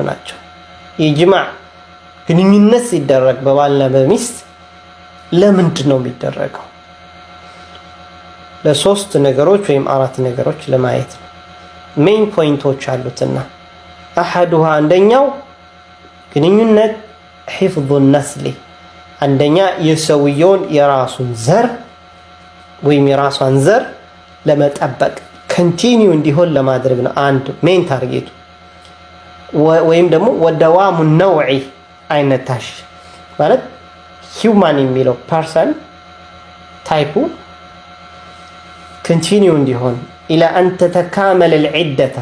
ናቸው። የጅማዕ ግንኙነት ሲደረግ በባልና በሚስት ለምንድን ነው የሚደረገው? ለሶስት ነገሮች ወይም አራት ነገሮች ለማየት ነው። ሜን ፖይንቶች አሉትና አሐዱሃ አንደኛው ግንኙነት ሒፍዙ ነስሊ፣ አንደኛ የሰውየውን የራሱን ዘር ወይም የራሷን ዘር ለመጠበቅ ኮንቲኒው እንዲሆን ለማድረግ ነው። አንድ ሜን ታርጌቱ ወይም ደግሞ ወደዋሙ ነውዒ አይነታሽ ማለት ሂውማን የሚለው ፐርሰን ታይፑ ኮንቲኒው እንዲሆን ኢላ አን ተተካመለ ልዒደተ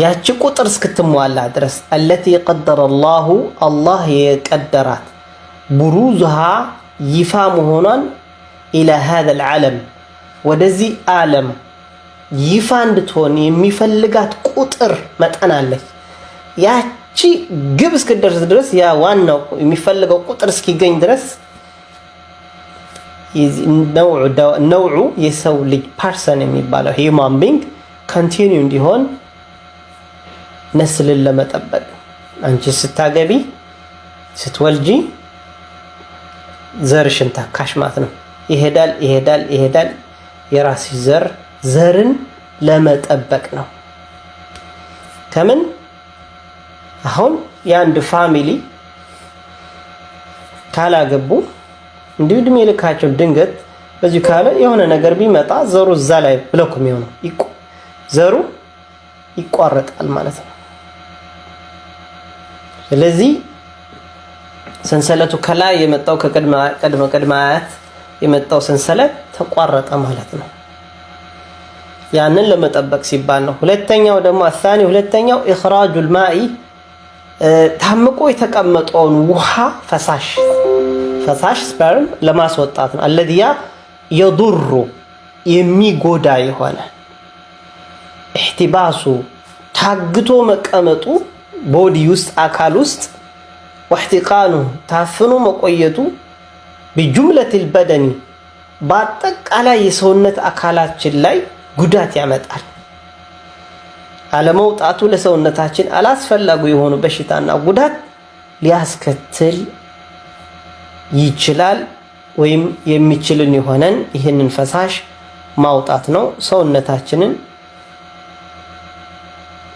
ያቺ ቁጥር እስክትሟላ ድረስ አለቲ ቀደረ አላሁ አላህ የቀደራት ቡሩዝሃ ይፋ መሆኗን ኢላ ሃዘል ዓለም ወደዚህ ዓለም ይፋ እንድትሆን የሚፈልጋት ቁጥር መጠን አለች። ያቺ ግብ እስክደርስ ድረስ ያ ዋናው የሚፈልገው ቁጥር እስኪገኝ ድረስ ነውዑ የሰው ልጅ ፐርሰን የሚባለው ሂውማን ቢንግ ኮንቲኒው እንዲሆን ነስልን ለመጠበቅ አንቺ ስታገቢ ስትወልጂ ዘርሽን ታካሽ ማለት ነው። ይሄዳል የራስሽ ዘርን ለመጠበቅ ነው። ከምን አሁን የአንድ ፋሚሊ ካላገቡ እንዲሁ እድሜ ልካቸው ድንገት በዚህ ካለ የሆነ ነገር ቢመጣ ዘሩ እዛ ላይ ብለውም የሚሆነው ዘሩ ይቋረጣል ማለት ነው። ስለዚህ ሰንሰለቱ ከላይ የመጣው ከቅድመ አያት የመጣው ሰንሰለት ተቋረጠ ማለት ነው። ያንን ለመጠበቅ ሲባል ነው። ሁለተኛው ደግሞ ሁለተኛው ኢኽራጁል ማኢ ታምቆ የተቀመጠውን ውሃ ፈሳሽ ስፐርም ለማስወጣት ነው። አለዚያ የዱሩ የሚጎዳ የሆነ ኢህቲባሱ ታግቶ መቀመጡ ቦዲ ውስጥ አካል ውስጥ ወህቲቃኑ ታፍኖ መቆየቱ ቢጁምለቲል በደኒ በአጠቃላይ የሰውነት አካላችን ላይ ጉዳት ያመጣል። አለመውጣቱ ለሰውነታችን አላስፈላጊ የሆኑ በሽታና ጉዳት ሊያስከትል ይችላል። ወይም የሚችልን የሆነን ይህንን ፈሳሽ ማውጣት ነው፣ ሰውነታችንን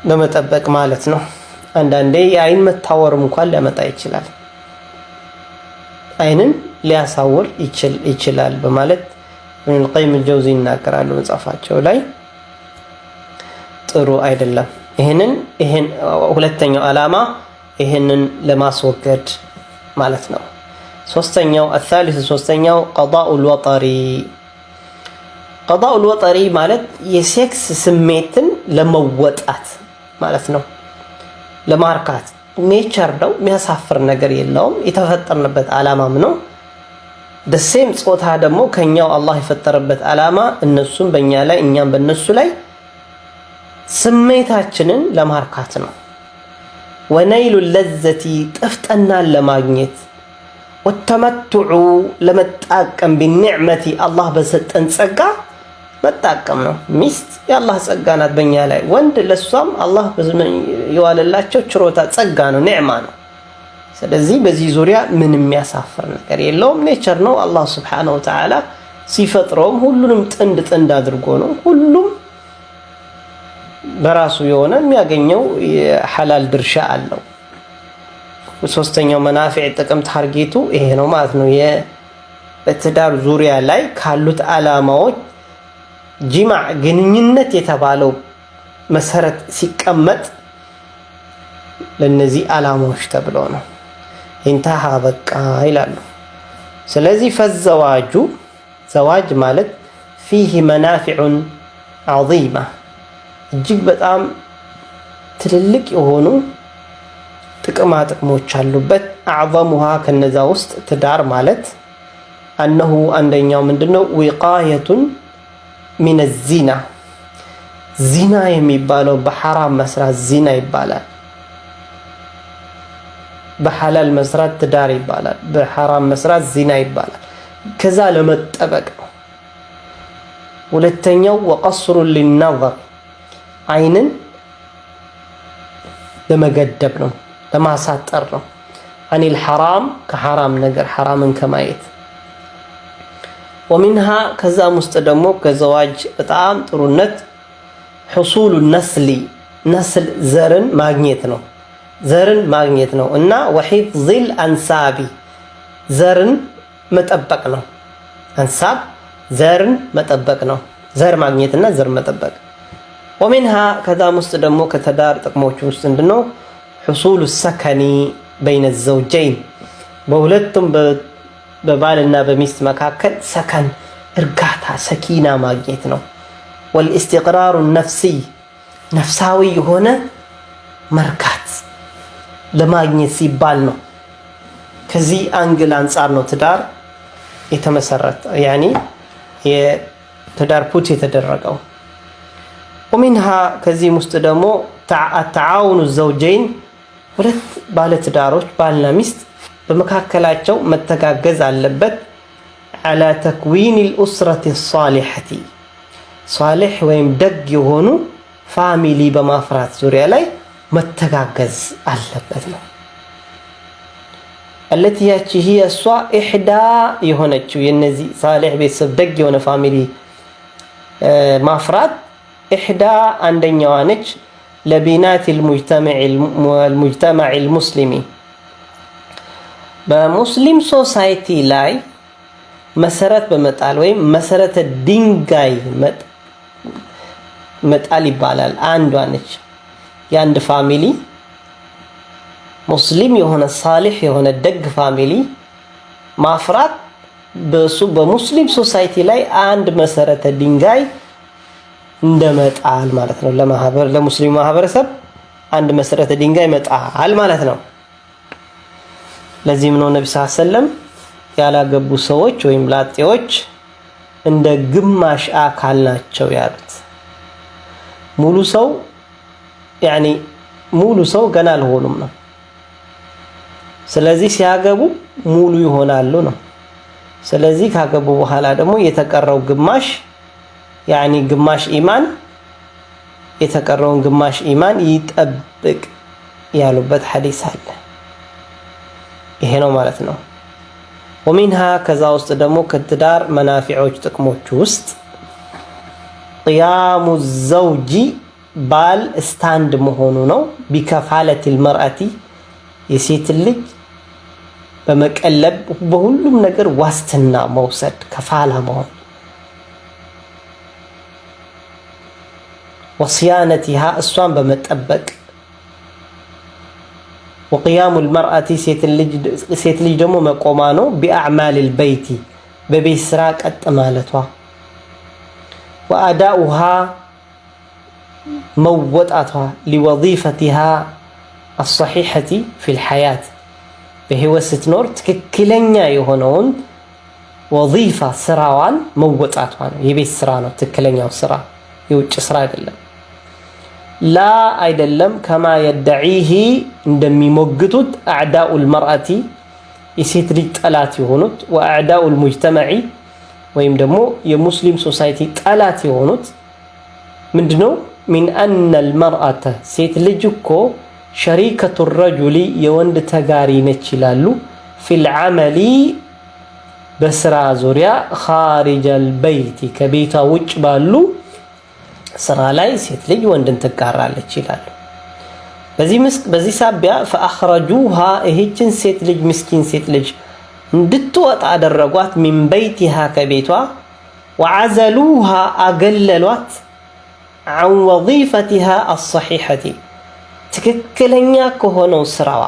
ለመጠበቅ ማለት ነው። አንዳንዴ የአይን መታወርም እንኳን ሊያመጣ ይችላል፣ አይንን ሊያሳውር ይችላል በማለት ኢብኑል ቀይም አልጀውዚ ይናገራሉ መጽሐፋቸው ላይ። ጥሩ አይደለም። ይሄን ሁለተኛው ዓላማ ይሄንን ለማስወገድ ማለት ነው። ሶስተኛው ቀዳኡል ወጠሪ ማለት የሴክስ ስሜትን ለመወጣት ማለት ነው። ለማርካት ኔቸር ነው፣ የሚያሳፍር ነገር የለውም። የተፈጠርንበት ዓላማም ነው። ደሴም ጾታ ደግሞ ከኛው አላህ የፈጠረበት ዓላማ እነሱም በእኛ ላይ እኛም በእነሱ ላይ ስሜታችንን ለማርካት ነው። ወነይሉ ለዘቲ ጥፍጠናን ለማግኘት ወተመቱዑ ለመጣቀም ቢኒዕመቲ አላህ በሰጠን ጸጋ መጣቀም ነው። ሚስት የአላህ ጸጋ ናት በእኛ ላይ፣ ወንድ ለሷም አላህ የዋለላቸው ችሮታ ጸጋ ነው፣ ኒዕማ ነው። ስለዚህ በዚህ ዙሪያ ምንም የሚያሳፍር ነገር የለውም። ኔቸር ነው። አላህ ሱብሓነሁ ወተዓላ ሲፈጥረውም ሁሉንም ጥንድ አድርጎ ነው። ሁሉም በራሱ የሆነ የሚያገኘው የሐላል ድርሻ አለው። ሶስተኛው መናፊዕ ጥቅም ታርጌቱ ይሄ ነው ማለት ነው። በትዳር ዙሪያ ላይ ካሉት ዓላማዎች ጂማዕ ግንኙነት የተባለው መሰረት ሲቀመጥ ለነዚህ ዓላማዎች ተብሎ ነው። ኢንተሃ በቃ ይላሉ። ስለዚህ ዘዋጅ ማለት ፊህ መናፊዑን ዐዚማ እጅግ በጣም ትልልቅ የሆኑ ጥቅሞች አሉበት። አዕዘሙሃ ከነዛ ውስጥ ትዳር ማለት አነሁ አንደኛው ምንድነው ዊቃየቱን ሚነ ዚና ዚና የሚባለው በሐራም መስራት ዚና ይባላል። በሐላል መስራት ትዳር ይባላል። በሐራም መስራት ዚና ይባላል። ከዛ ለመጠበቅ ነው። ሁለተኛው ወቀስሩ ሊነዘር አይንን ለመገደብ ነው፣ ለማሳጠር ነው። አኒል ሐራም ከሐራም ነገር ሐራምን ከማየት ወሚንሃ ከዛም ውስጥ ደግሞ ከዘዋጅ በጣም ጥሩነት ሑሱሉ ነስሊ ነስል ዘርን ማግኘት ነው፣ ዘርን ማግኘት ነው እና ወሒፍዚል አንሳቢ ዘርን መጠበቅ ነው። አንሳብ ዘርን መጠበቅ ነው፣ ዘር ማግኘትና ዘር መጠበቅ። ወሚንሃ ከዛም ውስጥ ደግሞ ከተዳር ጥቅሞች ውስጥ ምንድነው? ሑሱሉ ሰከኒ በይነ ዘውጀይን በሁለቱም በባልና በሚስት መካከል ሰከን እርጋታ ሰኪና ማግኘት ነው። ወልኢስቲቅራሩ ነፍሲይ ነፍሳዊ የሆነ መርካት ለማግኘት ሲባል ነው። ከዚህ አንግል አንጻር ነው ትዳር የተመሰረተ ያኒ የትዳር ፑት የተደረገው። ወሚንሃ ከዚህም ውስጥ ደግሞ ተዓውኑ ዘውጀይን ሁለት ባለትዳሮች ባልና ሚስት በመካከላቸው መተጋገዝ አለበት። ዐላ ተክዊን ልኡስረት ሳሊሐቲ ሳሊሕ ወይም ደግ የሆኑ ፋሚሊ በማፍራት ዙሪያ ላይ መተጋገዝ አለበት ነው። አለቲ ያቺ ሂየ እሷ ኢሕዳ የሆነችው የነዚህ ሳሊሕ ቤተሰብ ደግ የሆነ ፋሚሊ ማፍራት ኢሕዳ አንደኛዋ ነች። ለቢናት ልሙጅተማዕ ልሙስሊሚ በሙስሊም ሶሳይቲ ላይ መሰረት በመጣል ወይም መሰረተ ድንጋይ መጣል ይባላል። አንዷ ነች የአንድ ፋሚሊ ሙስሊም የሆነ ሳሊሕ የሆነ ደግ ፋሚሊ ማፍራት በሱ በሙስሊም ሶሳይቲ ላይ አንድ መሰረተ ድንጋይ እንደመጣል ማለት ነው። ለሙስሊሙ ማህበረሰብ አንድ መሰረተ ድንጋይ መጣል ማለት ነው። ለዚህም ነው ነብዩ ሰለላሁ ዐለይሂ ወሰለም ያላገቡ ሰዎች ወይም ላጤዎች እንደ ግማሽ አካል ናቸው ያሉት። ሙሉ ሰው ገና አልሆኑም ነው። ስለዚህ ሲያገቡ ሙሉ ይሆናሉ ነው። ስለዚህ ካገቡ በኋላ ደግሞ የተቀረው ግማሽ ግማሽ ኢማን የተቀረውን ግማሽ ኢማን ይጠብቅ ያሉበት ሐዲስ አለ። ይሄ ነው ማለት ነው። ወሚንሃ ከዛ ውስጥ ደግሞ ከትዳር መናፊዖች ጥቅሞች ውስጥ ቅያሙ ዘውጂ ባል ስታንድ መሆኑ ነው። ቢከፋለት ልመርአቲ የሴት ልጅ በመቀለብ በሁሉም ነገር ዋስትና መውሰድ ከፋላ መሆን ወስያነቲሃ እሷን በመጠበቅ ወቅያሙ ልመርአቲ ሴት ልጅ ደግሞ መቆማ ነው። ቢአዕማል ልበይቲ በቤት ስራ ቀጥ ማለቷ ወአዳኡሃ መወጣቷ ሊወዚፈቲሃ አሰሒሐቲ ፊል ሐያት በህይወት ስትኖር ትክክለኛ የሆነውን ወዚፋ ስራዋን መወጣቷ ነው። የቤት ስራ ነው ትክክለኛው ስራ፣ የውጭ ስራ አይደለም። ላ አይደለም ከማ የደዒሂ እንደሚሞግቱት አዕዳኡል መርአቲ የሴት ልጅ ጠላት የሆኑት ወአዕዳኡል ሙጅተመዒ ወይም ደግሞ የሙስሊም ሶሳይቲ ጠላት የሆኑት ምንድነው? ሚን አነል መርአተ ሴት ልጅ እኮ ሸሪከቱ ረጁሊ የወንድ ተጋሪ ነች ይላሉ። ፊል ዐመሊ በስራ ዙሪያ ኻሪጀል በይቲ ከቤቷ ውጭ ባሉ ስራ ላይ ሴት ልጅ ወንድን ትጋራለች ይላሉ። በዚህ ሳቢያ ፈአኽረጁሃ ይህችን ሴት ልጅ ምስኪን ሴት ልጅ እንድትወጣ አደረጓት። ሚን በይቲሃ ከቤቷ ወዐዘሉሃ አገለሏት። ዐን ወዚፈቲሃ አሰሒሐቲ ትክክለኛ ከሆነው ስራዋ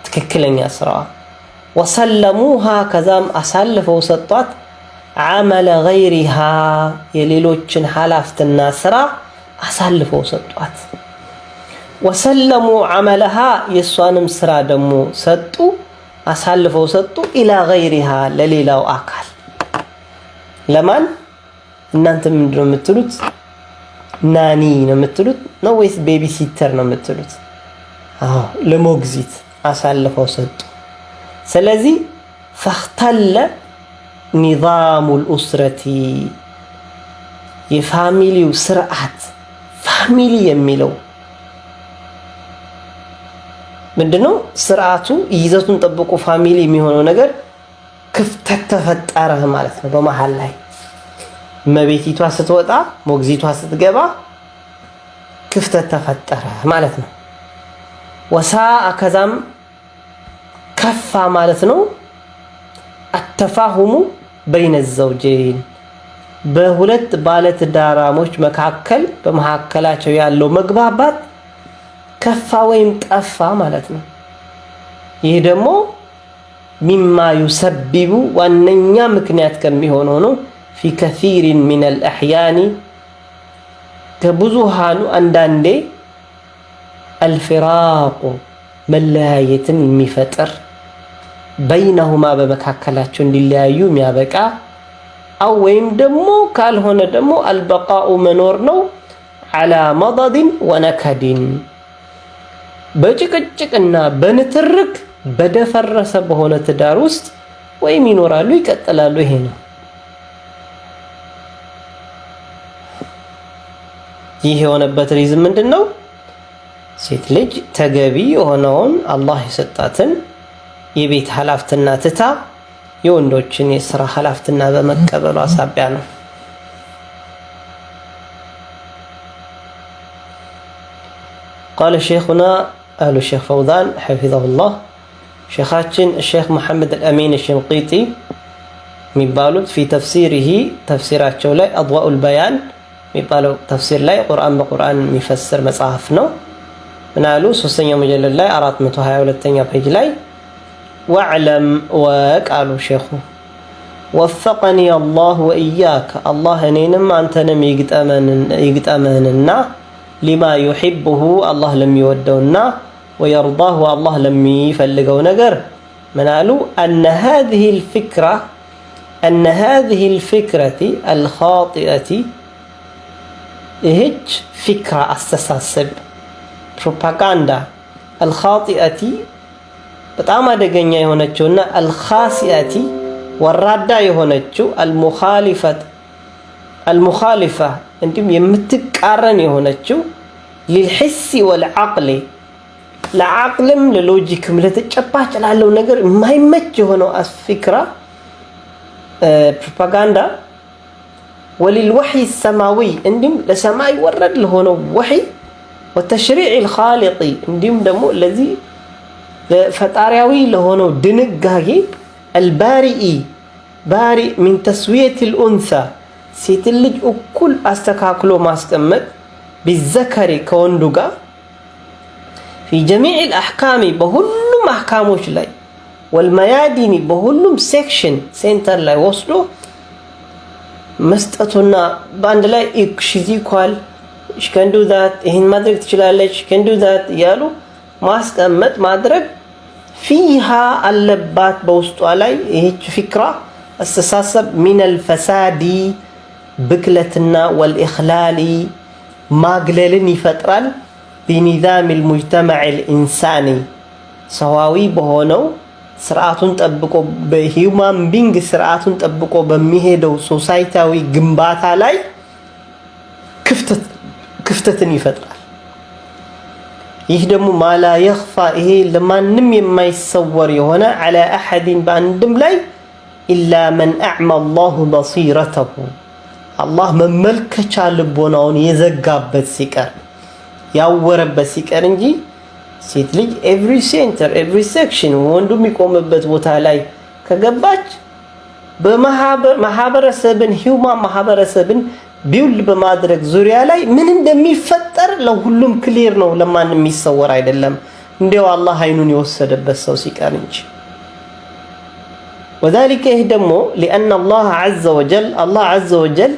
ትክክለኛ ስራዋ ወሰለሙሃ ከዛም አሳልፈው ሰጧት። ዐመለ ገይሪሃ የሌሎችን ሀላፍትና ስራ አሳልፈው ሰጧት። ወሰለሙ ዐመለሃ የእሷንም ስራ ደግሞ ሰጡ አሳልፈው ሰጡ። ኢላ ገይሪሃ ለሌላው አካል ለማን? እናንተ ምንድነው የምትሉት? ናኒ ነው የምትሉት ነው ወይስ ቤቢ ሲተር ነው የምትሉት? አዎ ለሞግዚት አሳልፈው ሰጡ። ስለዚህ ፈኽተለ ኒዛሙል ኡስረቲ የፋሚሊው ስርዓት ፋሚሊ የሚለው ምንድነው ስርዓቱ ይዘቱን ጠብቆ ፋሚሊ የሚሆነው ነገር ክፍተት ተፈጠረ ማለት ነው። በመሃል ላይ መቤቲቷ ስትወጣ ሞግዚቷ ስትገባ ክፍተት ተፈጠረ ማለት ነው። ወሳአ ከዛም ከፋ ማለት ነው። አተፋሁሙ በይነ ዘውጀይን በሁለት ባለትዳራሞች መካከል በመካከላቸው ያለው መግባባት ከፋ ወይም ጠፋ ማለት ነው። ይህ ደግሞ ሚማ ዩሰቢቡ ዋነኛ ምክንያት ከሚሆነው ነው። ፊ ከሲሪን ሚነል አሕያኒ ከብዙሃኑ አንዳንዴ አልፊራቁ መለያየትን የሚፈጥር በይነሁማ በመካከላቸው እንዲለያዩ የሚያበቃ አው ወይም ደግሞ ካልሆነ ደግሞ አልበቃኡ መኖር ነው። ዐላ መደድን ወነከድን በጭቅጭቅና በንትርክ በደፈረሰ በሆነ ትዳር ውስጥ ወይም ይኖራሉ ይቀጥላሉ። ይሄ ነው። ይህ የሆነበት ሪዝም ምንድን ነው? ሴት ልጅ ተገቢ የሆነውን አላህ የሰጣትን የቤት ኃላፊነትና ትታ የወንዶችን የሥራ ኃላፊነትና በመቀበሏ ሳቢያ ነው። ቃለ ሸይኹና አሉ ሸይኽ ፈውዛን ሐፊዘሁላህ ሸይኻችን ሸይኽ መሐመድ አልአሚን አሽንቂጢ የሚባሉት ፊ ተፍሲሪሂ ተፍሲራቸው ላይ አድዋኡል በያን የሚባለው ተፍሲር ላይ ቁርአን በቁርአን የሚፈስር መጽሐፍ ነው። ምናሉ ሶስተኛው መጀለድ ላይ 422ኛ ፔጅ ላይ ወዕለም ወቃሉ ሼኹ ወፈቀኒ አላህ ወኢያከ አላህ እኔንም አንተንም ይግጠመንና ሊማ ዩሒቡሁ አላህ ለሚወደውና ወየርዳሁ አላህ ለሚፈልገው ነገር ምናሉ አነ ሃዚሂ ልፊክረቲ አልኻጢአቲ ይህች ፊክራ አስተሳሰብ ፕሮፓጋንዳ አልኻጢአቲ በጣም አደገኛ የሆነችውና አልኻሲአቲ ወራዳ የሆነችው አልሙኻሊፋ እንዲሁም የምትቃረን የሆነችው ሊልሒሲ ወልዓቅሊ ለዓቅልም ለሎጂክም ለተጨባጭ ላለው ነገር የማይመች የሆነው ፊክራ ፕሮፓጋንዳ ወሊልወሕይ ሰማዊ እንዲሁም ለሰማይ ወረድ ለሆነው ወሕይ ወተሽሪዕ ልኻሊቂ እንዲሁም ደግሞ ለዚህ ፈጣሪያዊ ለሆነው ድንጋጌ አልባሪኢ ባሪእ ሚን ተስዊየት ልኡንሳ ሴት ልጅ እኩል አስተካክሎ ማስቀመጥ ቢዘከሪ ከወንዱ ጋር ፊ ጀሚዕ ልአሕካሚ በሁሉም አሕካሞች ላይ ወልመያዲኒ በሁሉም ሴክሽን ሴንተር ላይ ወስዶ መስጠቱና በአንድ ላይ ሺዝ ኢኳል ሽከንዱ ዛት ይህን ማድረግ ትችላለች ሽከንዱ ዛት እያሉ ማስቀመጥ ማድረግ ፊሃ አለባት በውስጧ ላይ ይህች ፊክራ አስተሳሰብ ሚነል ፈሳዲ ብክለትና ወልኢኽላሊ ማግለልን ይፈጥራል። ቢኒዛም ልሙጅተማዕ ልኢንሳኒ ሰዋዊ በሆነው ስርዓቱን ጠብቆ በሂውማን ቢንግ ስርዓቱን ጠብቆ በሚሄደው ሶሳይታዊ ግንባታ ላይ ክፍተትን ይፈጥራል። ይህ ደግሞ ማላ የኽፋ ይሄ ለማንም የማይሰወር የሆነ ዐላ አሐድን በአንድም ላይ ኢላ መን አዕማ አላሁ በሲረተሁ አላህ መመልከቻ ልቦናውን የዘጋበት ሲቀር ያወረበት ሲቀር እንጂ ሴት ልጅ ኤቭሪ ሴንተር ኤቭሪ ሴክሽን ወንዱ የሚቆምበት ቦታ ላይ ከገባች በማህበረሰብን ሂውማን ማህበረሰብን ቢውልድ በማድረግ ዙሪያ ላይ ምን እንደሚፈጠር ለሁሉም ክሊር ነው። ለማንም የሚሰወር አይደለም። እንዲያው አላህ አይኑን የወሰደበት ሰው ሲቀር እንጂ ወዛሊከ ይህ ደግሞ ሊአን አላህ ዐዘ ወጀል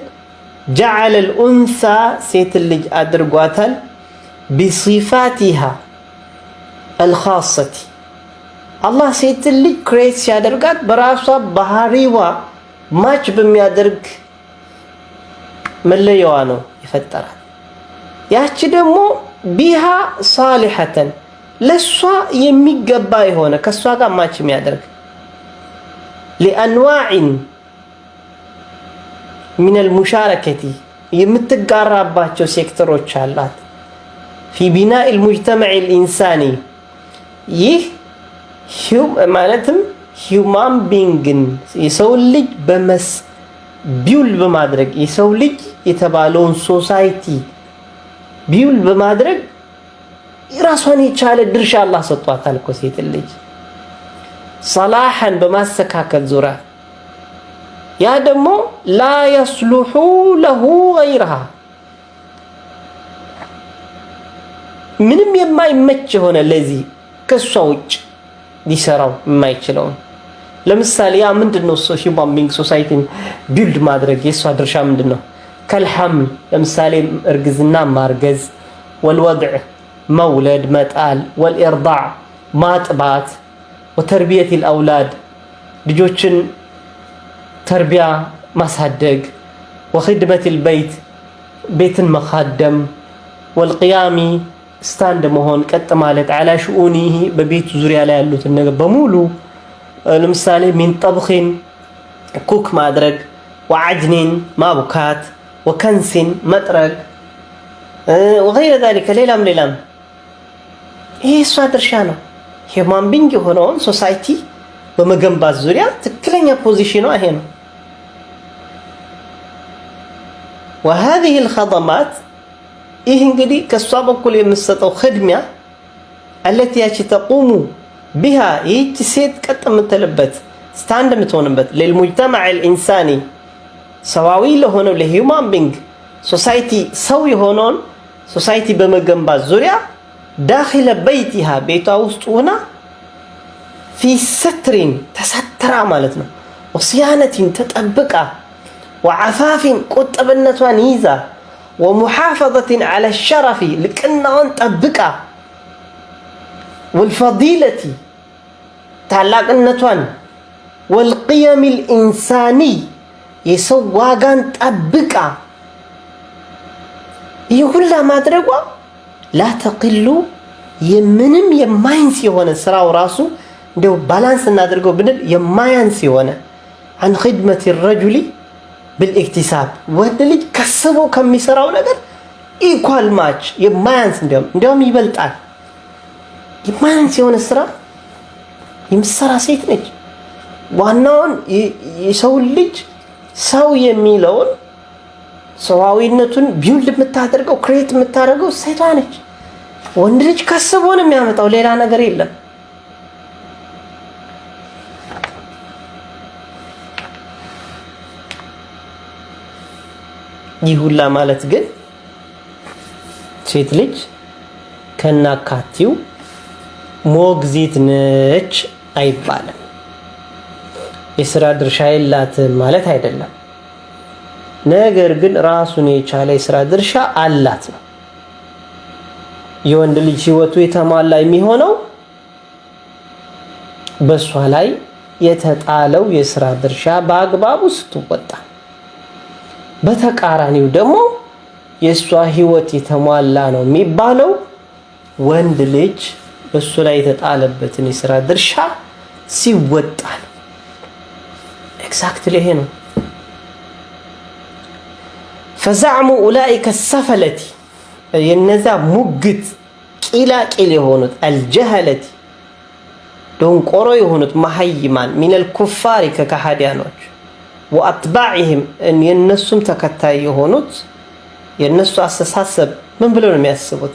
ጀዐለ ልኡንሳ ሴት ልጅ አድርጓታል ቢሲፋቲሃ አልኻሰቲ አላህ ሴት ልጅ ክሬት ሲያደርጋት በራሷ ባህሪዋ ማች በሚያደርግ መለያዋ ነው የፈጠራት። ያቺ ደግሞ ቢሃ ሳሊሐተን ለሷ የሚገባ የሆነ ከሷ ጋር ማች የሚያደርግ ሊአንዋዕን ሚነል ሙሻረከቲ የምትጋራባቸው ሴክተሮች አላት ፊ ቢናኢ ልሙጅተመዕ ልኢንሳኒ ይህ ማለትም ሂውማን ቢንግን የሰው ልጅ ቢውል በማድረግ የሰው ልጅ የተባለውን ሶሳይቲ ቢውል በማድረግ ራሷን የቻለ ድርሻ አላህ ሰጥቷታል እኮ ሴት ልጅ ሰላሐን በማስተካከል ዙሪያ ያ ደግሞ ላ የስሉሑ ለሁ ገይረሃ ምንም የማይመች የሆነ ለዚህ ከሷ ውጭ ሊሰራው የማይችለውን ለምሳሌ ያ ምንድነው ሂውማን ቢንግ ሶሳይቲን ቢልድ ማድረግ የሷ ድርሻ ምንድነው ከልሐምል ለምሳሌ እርግዝና ማርገዝ ወልወድዕ መውለድ መጣል ወልኢርዳዕ ማጥባት ወተርቢየት الأولاد ልጆችን ተርቢያ ማሳደግ وخدمة البيت ቤትን መኻደም والقيام ስታንድ መሆን ቀጥ ማለት على شؤونه በቤቱ ዙሪያ ላይ ያሉትን ነገር በሙሉ ለምሳሌ ሚን ጠብኺን ኩክ ማድረግ وعجن ማቡካት وكنس መጥረግ وغير ذلك ሌላም ይሄ እሷ ድርሻ ነው ሂውማን ቢንግ የሆነውን ሶሳይቲ በመገንባት ዙሪያ ትክክለኛ ፖዚሽኗ ይሄ ነው وهذه الخدمات ይህ እንግዲህ ከሷ በኩል የምትሰጠው خدمة التي تقوم بها ይህች ሴት ቀጥ የምትልበት ስታንድ የምትሆንበት للمجتمع الإنساني ሰዋዊ ለሆነው ለሂውማን ቢንግ ሶሳይቲ ሰው የሆነውን ሶሳይቲ በመገንባት ዙሪያ داخل بيتها بيتها وسطونا في ستر تسترا مالتنا وصيانة تطبقا وعفاف قطبنتوان يزا ومحافظة على الشرف لكنون طبقا والفضيلة تعلقنتوان والقيم الإنساني يسواغان طبقا يقول لا ما درجوا لا تقلوا يمنم يماينس يሆነ ስራው ራሱ እንደው ባላንስ እናድርገው ብንል የማያንስ የሆነ عن خدمة الرجل بالاكتساب ወንድ ልጅ ከስቦ ከሚሰራው ነገር ኢኳል ማች የማያንስ እንደውም ይበልጣል የማያንስ የሆነ ስራ የምትሰራ ሴት ነች ዋናውን የሰው ልጅ ሰው የሚለውን ሰዋዊነቱን ቢውልድ የምታደርገው ክሬት የምታደርገው ሴቷ ነች ወንድ ልጅ ከስቦ ነው የሚያመጣው ሌላ ነገር የለም ይሁላ ማለት ግን ሴት ልጅ ከናካቲው ሞግዚት ነች አይባልም የሥራ ድርሻ የላትም ማለት አይደለም ነገር ግን ራሱን የቻለ የሥራ ድርሻ አላት ነው የወንድ ልጅ ህይወቱ የተሟላ የሚሆነው በሷ ላይ የተጣለው የሥራ ድርሻ በአግባቡ ስትወጣ በተቃራኒው ደግሞ የሷ ህይወት የተሟላ ነው የሚባለው ወንድ ልጅ በሱ ላይ የተጣለበትን የሥራ ድርሻ ሲወጣ ኤግዛክትሊ ይሄ ነው فزعم أولئك السفلة ينزع مجد قلاقل يهونت الجهلة دون قرو يهونت محيمان من الكفار ككهديانوች وأتباعهم أن ينسم تكتاي يهونت ينسوا أستساسب من بلون የሚያስቡት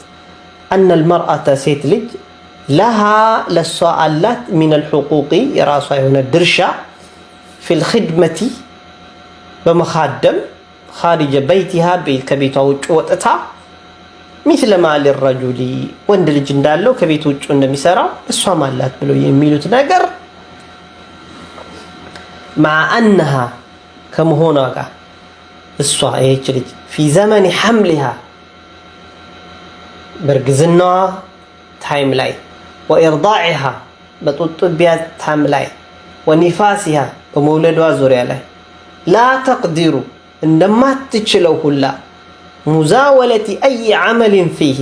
أن المرأة ሴት ልጅ لها للسؤالات من الحقوق የራሷ የሆነ ድርሻ في الخدمة بمخادم خارج بيتها كبيتها وطتا مثل ما للرجل ወንድ ልጅ እንዳለው ከቤት ውጭ እንደሚሰራው እሷ ማላት ብለው የሚሉት ነገር مع انها كمهونا ጋር እሷ ይህች ልጅ في زمن حملها በርግዝናዋ ታይም ላይ وإرضاعها በጡጥቢያ ታይም ላይ ونفاسها በመውለዷ ዙሪያ ላይ لا تقدر እንደማትችለው ሁላ ሙዛወለቲ አይ عمل فيه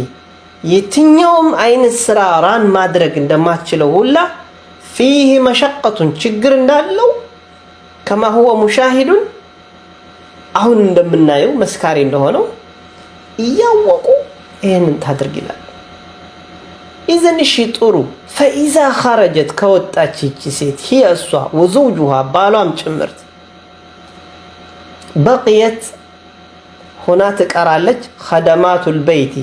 የትኛውም አይነት ስራ ራን ማድረግ እንደማትችለው ሁላ فيه مشقة ችግር እንዳለው كما هو مشاهد አሁን እንደምናየው መስካሪ እንደሆነው እያወቁ ይሄንን ታድርግ ይላል ኢዘን እሺ ጥሩ ፈኢዛ ኸረጀት ከወጣች ይቺ ሴት هي እሷ ወዘውጁሃ ባሏም ጭምርት በቅየት ሆና ትቀራለች ኸደማቱል በይቲ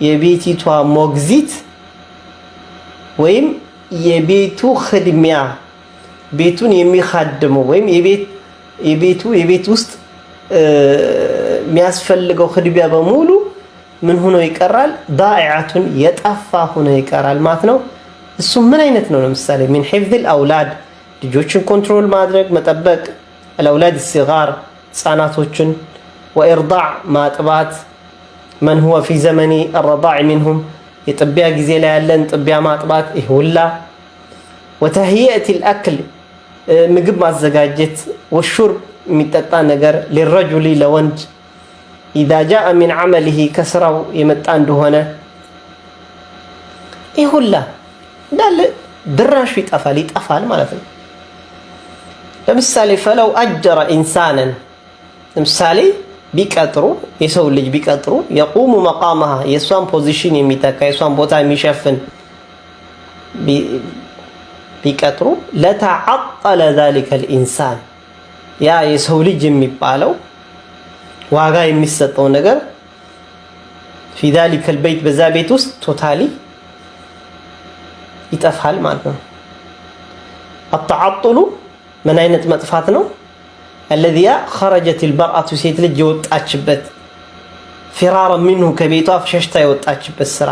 የቤቲቷ ሞግዚት ወይም የቤቱ ኽድሚያ ቤቱን የሚኻድሙ ወይም የቤት ውስጥ የሚያስፈልገው ኽድሚያ በሙሉ ምን ሆኖ ይቀራል ዳኢዓቱን የጠፋ ሆኖ ይቀራል ማለት ነው እሱ ምን አይነት ነው ለምሳሌ من حفظ الاولاد ልጆችን ኮንትሮል ማድረግ መጠበቅ الاولاد الصغار ህፃናቶችን وارضاع ማጥባት من هو في زمن الرضاع منهم የጥቢያ ጊዜ ላይ ያለን ጥቢያ ማጥባት ይሁላ وتهيئة الاكل ምግብ ማዘጋጀት والشرب የሚጠጣ ነገር للرجل ለወንድ إذا جاء من عمله كسروا يمتان دهونه إيه هلا دال دراش في يطفال معناته لمثالي فلو أجر إنسانا لمثالي بيقطروا يسوي اللي بيقطروا يقوم مقامها يسوان بوزيشن يميتاكا يسوان بوتا يميشفن بيقطروا لتعطل ذلك الإنسان يا يسوي اللي يميبالو ዋጋ የሚሰጠው ነገር في ذلك البيت በዛ ቤት ውስጥ ቶታሊ ይጠፋል ማለት ነው التعطل ምን አይነት መጥፋት ነው الذي خرجت المرأة ሴት ልጅ የወጣችበት فرارا منه ከቤቷ ፈሽታ የወጣችበት ስራ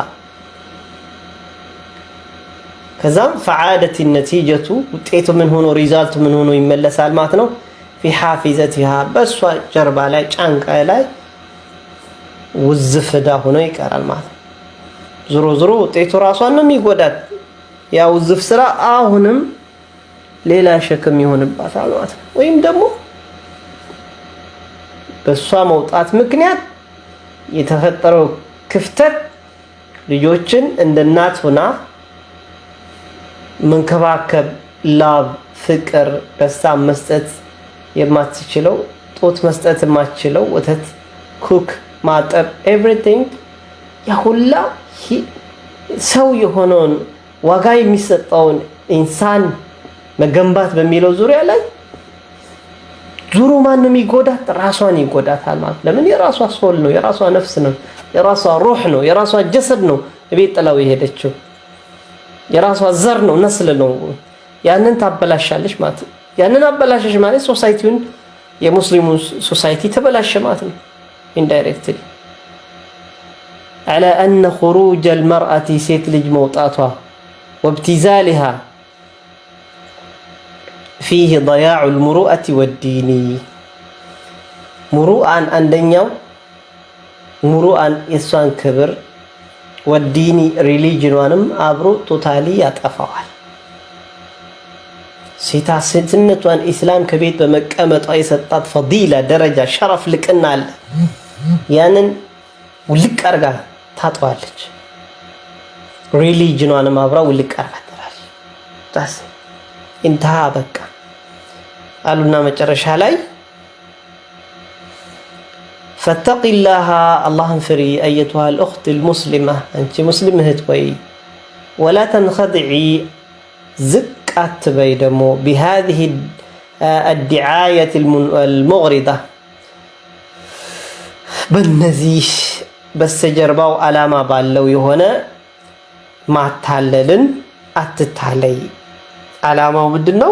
ከዛም فعادت النتيجة ውጤቱ ምን ሆኖ ሪዛልቱ ምን ሆኖ ይመለሳል ማለት ነው في حافزتها بس جربا لاي ጫንቃ ላይ ውዝፍዳ ሆኖ ይቀራል ማለት ዝሮ ዝሮ ውጤቱ ራሷን ነው የሚጎዳት ያ ውዝፍ ስራ አሁንም ሌላ ሸክም ይሆንባታል ማለት ነው ወይም ደግሞ በሷ መውጣት ምክንያት የተፈጠረው ክፍተት ልጆችን እንደናት ሆና መንከባከብ ላብ ፍቅር ደስታ መስጠት የማትችለው ጦት መስጠት የማትችለው ወተት ኩክ ማጠብ ኤቭሪቲንግ ያሁላ ሰው የሆነውን ዋጋ የሚሰጠውን ኢንሳን መገንባት በሚለው ዙሪያ ላይ ዙሩ ማንም ይጎዳት ራሷን ይጎዳታል ማለት ለምን የራሷ ሶል ነው የራሷ ነፍስ ነው የራሷ ሩህ ነው የራሷ ጀሰድ ነው ቤት ጥላው የሄደችው የራሷ ዘር ነው ነስል ነው ያንን ታበላሻለሽ ማለት ያንን አበላሽሽ ማለት ሶሳይቲውን የሙስሊሙ ሶሳይቲ ተበላሸ ማለት ነው ኢንዳይሬክትሊ على ان خروج المراه ሴት ልጅ መውጣቷ وابتذالها فيه ضياع المروءه والدين ሙሩአን አንደኛው ሙሩአን የሷን ክብር والدين ሪሊጅኗንም አብሮ ቶታሊ ያጠፋዋል ሴታ ሴትነቷን ኢስላም ከቤት በመቀመጧ የሰጣት ፈዲላ ደረጃ ሸረፍ ልቅና አለ ያንን ውልቅ አርጋ ታጥዋለች ሪሊጅኗንም አብራ ውልቅ አርጋ ትላለች ታስ እንተሃ በቃ አሉና መጨረሻ ላይ فاتقي الله اللهم فري ايتها الاخت المسلمه انت مسلمه هتوي ولا تنخدعي أتبي دمو بهذه الدعاية المغرضة بالنزيش بس جرباو على ما بالو يهونا ما تعللن أتتعلي على ما بدنو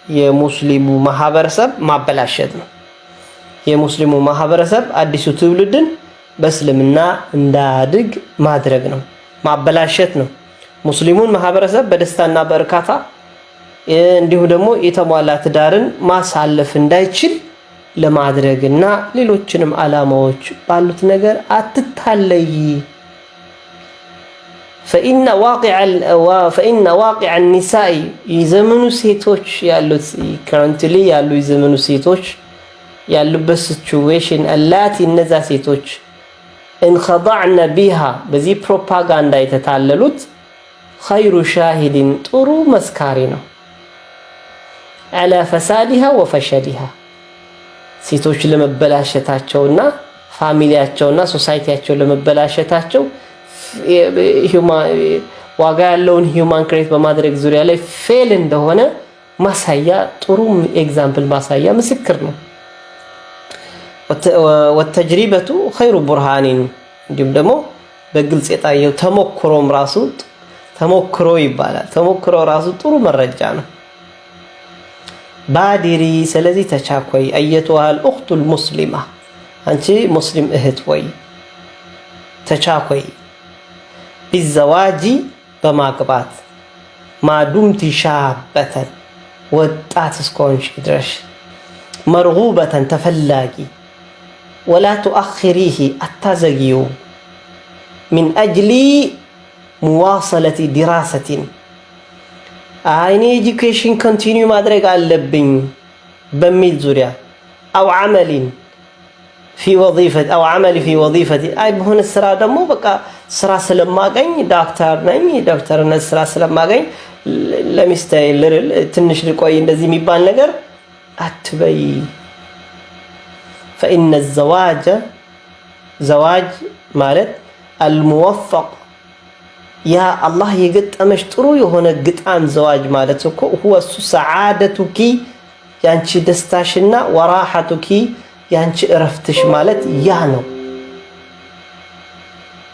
يا مسلم محابرسب ما بلاشدنا يا مسلم محابرسب أديسو تولدن بس لمنا ندادق ما درقنا ما بلاشتنا مسلمون محابرسب بدستانا بركاتا እንዲሁ ደግሞ የተሟላ ትዳርን ማሳለፍ እንዳይችል ለማድረግና ሌሎችንም አላማዎች ባሉት ነገር አትታለይ فإن واقع النساء يزمنو ሴቶች ያሉት currently ያሉ ይዘመኑ ሴቶች ያሉበት ሲቹዌሽን አላቲ እነዛ ሴቶች እንخضعن بها በዚህ ፕሮፓጋንዳ የተታለሉት خير شاهد ጥሩ መስካሪ ነው على فسادها وفشلها ሴቶች ለመበላሸታቸውና ፋሚሊያቸውና ሶሳይቲያቸው ለመበላሸታቸው ዋጋ ያለውን ሂውማን ክሬት በማድረግ ዙሪያ ላይ ፌል እንደሆነ ማሳያ ጥሩ ኤግዛምፕል ማሳያ ምስክር ነው። ወተጅሪበቱ ኸይሩ ቡርሃኒን እንዲሁም ደግሞ በግልጽ የታየው ተሞክሮም ራሱ ተሞክሮ ይባላል። ተሞክሮ ራሱ ጥሩ መረጃ ነው። ባዲሪ ስለዚህ ተቻኮይ አየቱሃል ኡኽቱል ሙስሊማ አንቺ ሙስሊም እህት ወይ ተቻኮይ ቢዘዋጂ በማግባት ማዱምቲ ሻበተን ወጣት እስከሆንሽ ድረስ መርጉበተን ተፈላጊ ወላ ቱአኺሪሂ አታዘጊው ሚን አጅሊ ሙዋሰለቲ ዲራሰቲን አይኔ ኤጁኬሽን ኮንቲኒው ማድረግ አለብኝ በሚል ዙሪያ አው ዓመሊን ፊ ወظيፈት አው ዓመሊ ፊ ወظيፈቲ አይ በሆነ ስራ ደግሞ በቃ ስራ ስለማገኝ ዶክተር ነኝ ዶክተርነት ስራ ስለማገኝ ለሚስቴ ትንሽ ልቆይ እንደዚህ የሚባል ነገር አትበይ። فإن الزواج زواج ማለት الموفق ያ አላህ የገጠመሽ ጥሩ የሆነ ግጣም ዘዋጅ ማለት እኮ هو سعادتك ያንቺ ደስታሽና ወራሐቱኪ ያንቺ እረፍትሽ ማለት ያ ነው።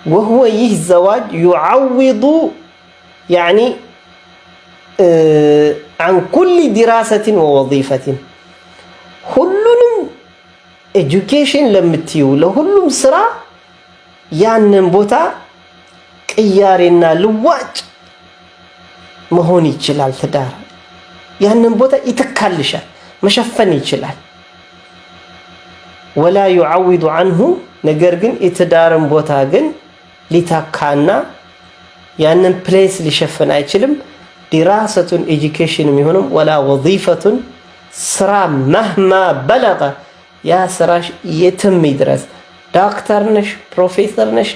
وهو ይህ ዘዋጅ يعوض يعني عن كل دراسة ووظيفة ሁሉንም ኤጁኬሽን ለምትዩ ለሁሉም ስራ ያንን ቦታ ቅያሬና ልዋጭ መሆን ይችላል። ትዳር ያንን ቦታ ይተካልሻል፣ መሸፈን ይችላል። ወላ يعوض عنه ነገር ግን የትዳርን ቦታ ግን ሊታካና ያንን ፕሌስ ሊሸፈን አይችልም። ዲራሰቱን ኤጁኬሽን የሚሆነው ወላ ወظيፈቱን ስራ መህማ በለቀ ያ ስራሽ የትም ይድረስ ዶክተር ነሽ ፕሮፌሰር ነሽ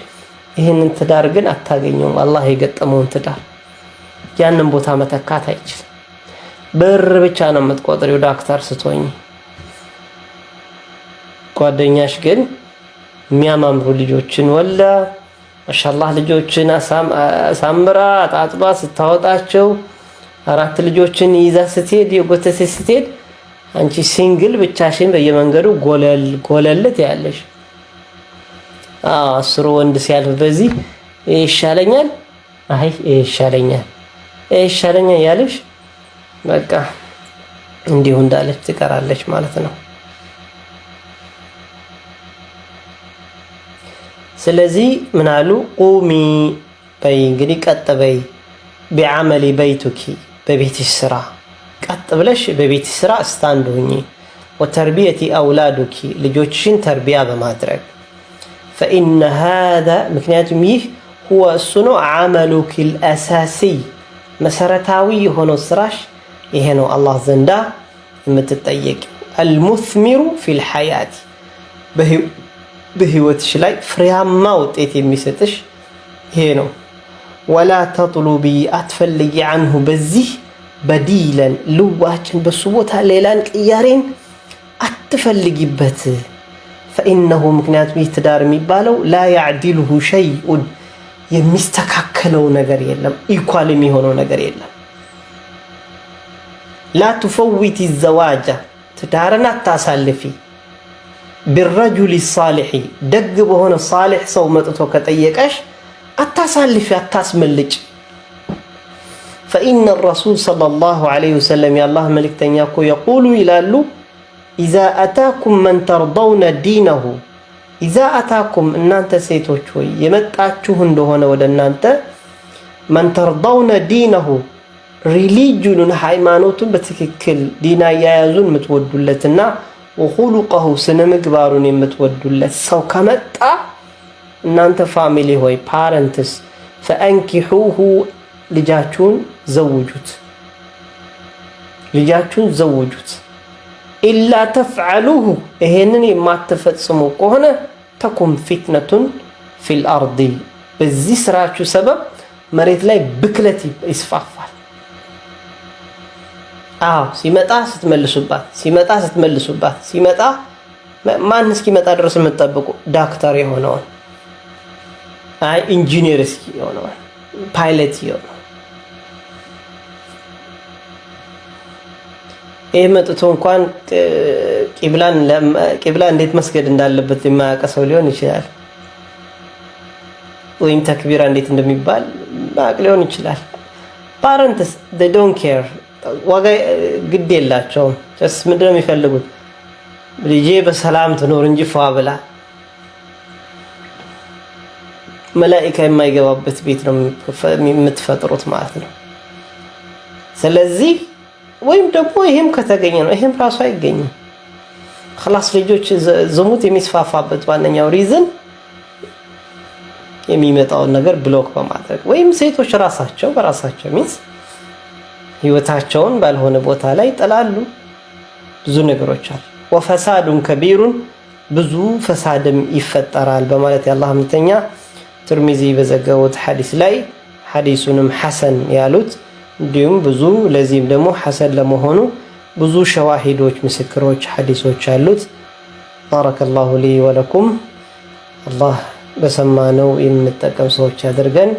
ይህንን ትዳር ግን አታገኘውም። አላህ የገጠመውን ትዳር ያንን ቦታ መተካት አይችልም። ብር ብቻ ነው የምትቆጥሪው ዶክተር ስትሆኚ። ጓደኛሽ ግን የሚያማምሩ ልጆችን ወላ ማሻአላህ ልጆችን አሳምራ አጣጥባ ስታወጣቸው 4 ልጆችን ይዛ ስትሄድ የጎተተ ስትሄድ አንቺ ሲንግል ብቻሽን በየመንገዱ ጎለልት ያለሽ 10 ወንድ ሲያልፍ በዚህ ይሻለኛል አይ ይሻለኛል ያለሽ በቃ እንዲሁ እንዳለች ትቀራለች ማለት ነው። ስለዚህ ምን አሉ ቁሚ በይ እንግዲህ ቀጥ በይ ቢዓመሊ በይቱኪ በቤትሽ ስራ ቀጥ ብለሽ በቤትሽ ስራ ስታንድ ሁኚ። ወተርቢየቲ አውላዱኪ ልጆችሽን ተርቢያ በማድረግ ፈኢነ ሃዛ ምክንያቱም ይህ ሁወ እሱ ነው ዓመሉኪ ልአሳሲይ መሰረታዊ የሆነው ስራሽ ይሄ ነው አላህ ዘንዳ የምትጠየቂ አልሙስሚሩ ፊል ሐያቲ በህይወትሽ ላይ ፍሬያማ ውጤት የሚሰጥሽ ይሄ ነው። ወላ ተጥሉቢ አትፈልጊ አንሁ በዚህ በዲለን ልዋችን በሱ ቦታ ሌላን ቅያሬን አትፈልጊበት። ፈኢነሁ ምክንያቱም ይህ ትዳር የሚባለው ላ ያዕዲልሁ ሸይኡን የሚስተካከለው ነገር የለም፣ ኢኳል የሚሆነው ነገር የለም። ላ ቱፈዊቲ ዘዋጃ ትዳርን አታሳልፊ ቢረጁሊ ሳሊሒ ደግ በሆነ ሳሊሕ ሰው መጥቶ ከጠየቀሽ አታሳልፊ አታስመልጭ። ፈኢነ ረሱል ሰለላሁ ዐለይሂ ወሰለም የአላህ መልእክተኛ እኮ የቁሉ ይላሉ ኢዛ አታኩም መን ተርደውነ ዲነሁ ኢዛ አታኩም እናንተ ሴቶች ሆይ የመጣችሁ እንደሆነ ወደ እናንተ መን ተርደውነ ዲነሁ ሪሊጅኑን ሃይማኖቱን በትክክል ዲና እያያዙን የምትወዱለትና ወኹሉቀሁ ስነ ምግባሩን የምትወዱለት ሰው ከመጣ እናንተ ፋሚሊ ሆይ ፓረንትስ ፈአንኪሑሁ ልጃችሁን ዘውጁት ኢላ ተፍዐሉሁ ይሄንን የማትፈጽሙ ከሆነ ተኩም ፊትነቱን ፊል አርዲ በዚህ ስራችሁ ሰበብ መሬት ላይ ብክለት ይስፋፋል። ሲመጣ ስትመልሱባት ሲመጣ ማን እስኪመጣ ድረስ የምትጠብቁ ዶክተር የሆነውን አይ ኢንጂነር እስኪ የሆነውን ፓይለት ይሆን ይሄ መጥቶ እንኳን ቂብላ እንዴት መስገድ እንዳለበት የማያውቅ ሰው ሊሆን ይችላል። ወይም ተክቢራ እንዴት እንደሚባል ማቅ ሊሆን ይችላል። ፓረንትስ they don't care ዋጋ ግድ የላቸውም። ምንድነው የሚፈልጉት? ልጄ በሰላም ትኖር እንጂ ፏ ብላ መላኢካ የማይገባበት ቤት ነው የምትፈጥሩት ማለት ነው። ስለዚህ ወይም ደግሞ ይሄም ከተገኘ ነው፣ ይሄም ራሱ አይገኝም። خلاص ልጆች ዝሙት የሚስፋፋበት ዋነኛው ሪዝን የሚመጣውን ነገር ብሎክ በማድረግ ወይም ሴቶች ራሳቸው በራሳቸው ሚስ ህይወታቸውን ባልሆነ ቦታ ላይ ጥላሉ። ብዙ ነገሮች አሉ። ወፈሳዱን ከቢሩን ብዙ ፈሳድም ይፈጠራል በማለት የአላህ መልእክተኛ ትርሚዚ በዘገቡት ሐዲስ ላይ ሐዲሱንም ሐሰን ያሉት እንዲሁም ብዙ ለዚህም ደግሞ ሐሰን ለመሆኑ ብዙ ሸዋሂዶች ምስክሮች ሐዲሶች አሉት። ባረከላሁ ሊ ወለኩም። አላህ በሰማነው የምንጠቀም ሰዎች ያድርገን።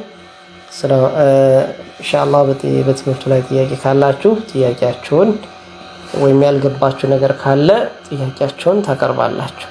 ኢንሻአላህ በትምህርቱ ላይ ጥያቄ ካላችሁ ጥያቄያችሁን ወይም ያልገባችሁ ነገር ካለ ጥያቄያችሁን ታቀርባላችሁ።